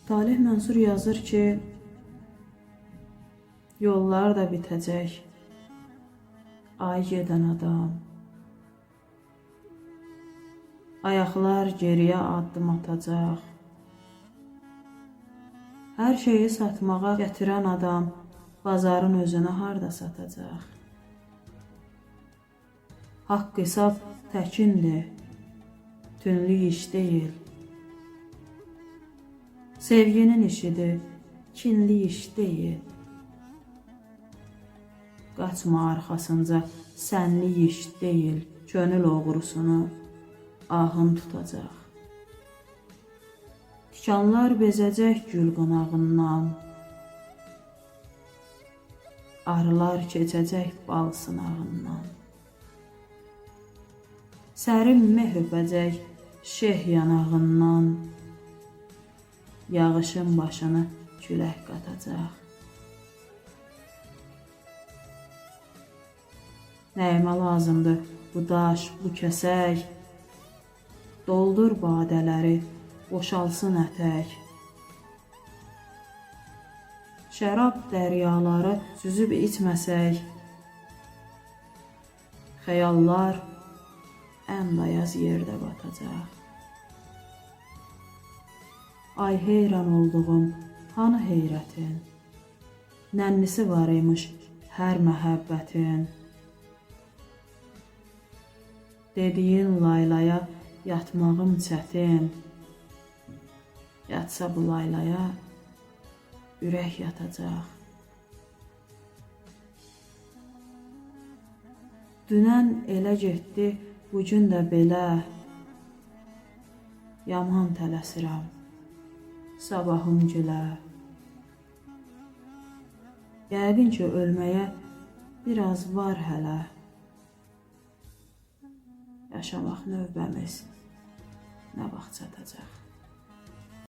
Talih Mənsur yazır ki, yollar da bitəcək, ay gedən adam. Ayaqlar geriyə addım atacaq. Hər şeyi satmağa gətirən adam bazarın özünə harda satacaq? Haqq hesab təkindir, tünlük iş deyil. Sevginin işidir, kinli iş deyil. Qaçma arxasınca sənli iş deyil, könül oğrusunu ahın tutacaq. Tikanlar bezəcək gül qınağından, arılar keçəcək bal sınağından. Sərin meh öpəcək şeh yanağından, yağışın başını külək qatacaq. Nəyimə lazımdır bu daş, bu kəsək, doldur badələri, boşalsın ətək. Şərab dəryaları süzüb içməsək, xəyallar ən dayaz yerdə batacaq. Ay heyran olduğum hanı heyrətin, nənnisi var imiş hər məhəbbətin. Dediyin laylaya yatmağım çətin, yatsa bu laylaya ürək yatacaq. Dünən elə getdi, bugün də belə, yaman tələsirəm sabahım gülə. Yəqin ki, ölməyə biraz var hələ, yaşamaq növbəmiz nə vaxt çatacaq?